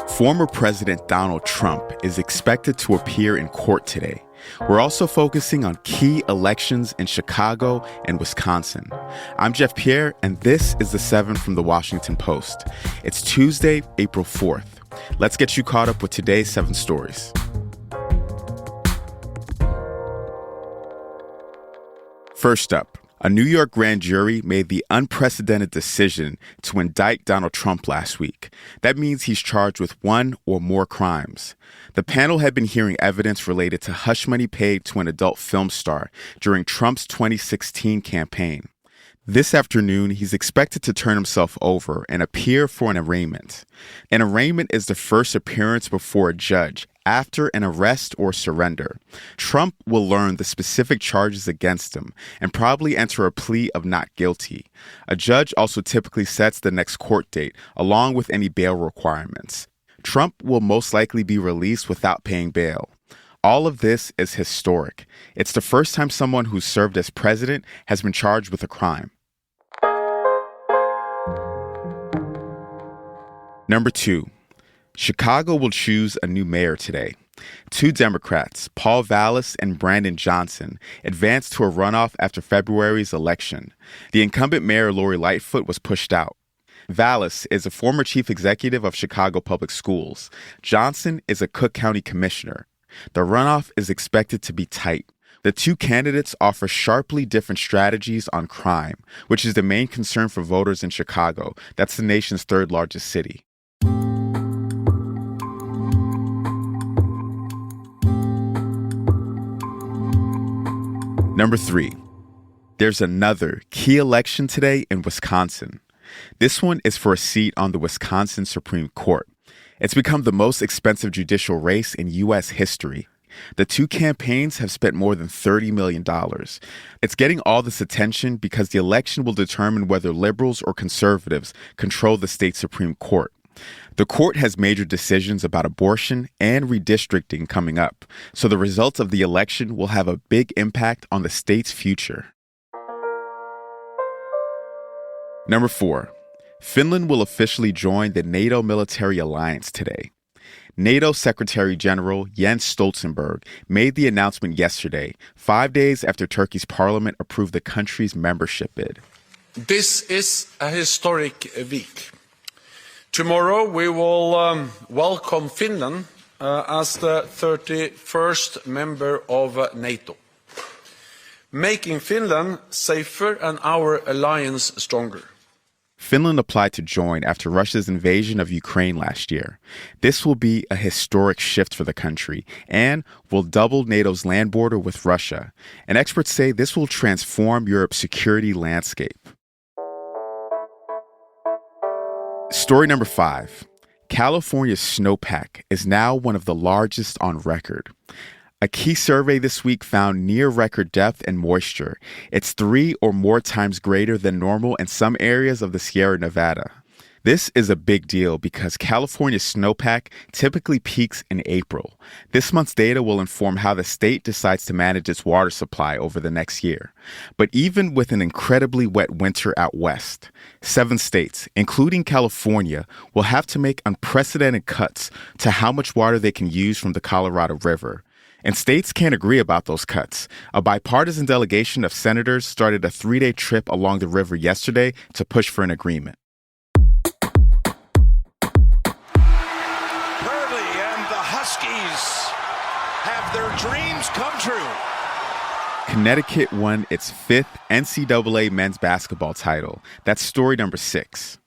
Former President Donald Trump is expected to appear in court today. We're also focusing on key elections in Chicago and Wisconsin. I'm Jeff Pierre, and this is The 7 from The Washington Post. It's Tuesday, April 4th. Let's get you caught up with today's 7 stories. First up, a New York grand jury made the unprecedented decision to indict Donald Trump last week. That means he's charged with one or more crimes. The panel had been hearing evidence related to hush money paid to an adult film star during Trump's 2016 campaign. This afternoon, he's expected to turn himself over and appear for an arraignment. An arraignment is the first appearance before a judge after an arrest or surrender. Trump will learn the specific charges against him and probably enter a plea of not guilty. A judge also typically sets the next court date, along with any bail requirements. Trump will most likely be released without paying bail. All of this is historic. It's the first time someone who served as president has been charged with a crime. Number 2. Chicago will choose a new mayor today. 2 Democrats, Paul Vallas and Brandon Johnson, advanced to a runoff after February's election. The incumbent mayor, Lori Lightfoot, was pushed out. Vallas is a former chief executive of Chicago Public Schools. Johnson is a Cook County commissioner. The runoff is expected to be tight. The 2 candidates offer sharply different strategies on crime, which is the main concern for voters in Chicago. That's the nation's 3rd largest city. Number 3. There's another key election today in Wisconsin. This one is for a seat on the Wisconsin Supreme Court. It's become the most expensive judicial race in U.S. history. The 2 campaigns have spent more than $30 million. It's getting all this attention because the election will determine whether liberals or conservatives control the state Supreme Court. The court has major decisions about abortion and redistricting coming up, so the results of the election will have a big impact on the state's future. Number 4. Finland will officially join the NATO military alliance today. NATO Secretary General Jens Stoltenberg made the announcement yesterday, 5 days after Turkey's parliament approved the country's membership bid. This is a historic week. Tomorrow we will welcome Finland as the 31st member of NATO, making Finland safer and our alliance stronger. Finland applied to join after Russia's invasion of Ukraine last year. This will be a historic shift for the country and will double NATO's land border with Russia. And experts say this will transform Europe's security landscape. Story number 5. California's snowpack is now one of the largest on record. A key survey this week found near record depth and moisture. It's 3 or more times greater than normal in some areas of the Sierra Nevada. This is a big deal because California's snowpack typically peaks in April. This month's data will inform how the state decides to manage its water supply over the next year. But even with an incredibly wet winter out west, 7 states, including California, will have to make unprecedented cuts to how much water they can use from the Colorado River. And states can't agree about those cuts. A bipartisan delegation of senators started a 3-day trip along the river yesterday to push for an agreement. Have their dreams come true. Connecticut won its 5th NCAA men's basketball title. That's story number 6.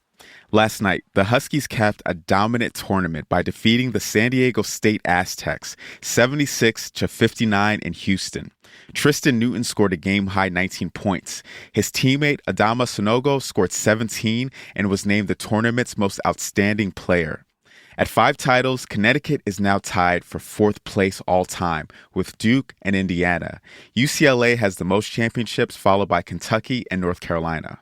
Last night, the Huskies capped a dominant tournament by defeating the San Diego State Aztecs 76-59 in Houston. Tristan Newton scored a game-high 19 points. His teammate Adama Sanogo scored 17 and was named the tournament's most outstanding player. At 5 titles, Connecticut is now tied for 4th place all-time with Duke and Indiana. UCLA has the most championships, followed by Kentucky and North Carolina.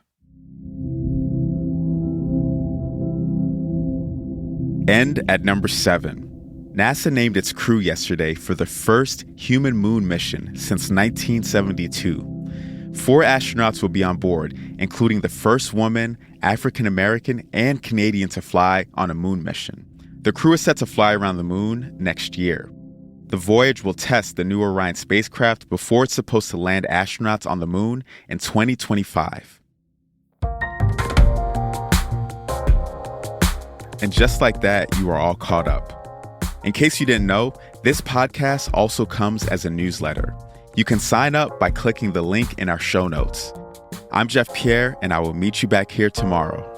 And at number 7, NASA named its crew yesterday for the first human moon mission since 1972. 4 astronauts will be on board, including the first woman, African American, and Canadian to fly on a moon mission. The crew is set to fly around the moon next year. The voyage will test the new Orion spacecraft before it's supposed to land astronauts on the moon in 2025. And just like that, you are all caught up. In case you didn't know, this podcast also comes as a newsletter. You can sign up by clicking the link in our show notes. I'm Jeff Pierre, and I will meet you back here tomorrow.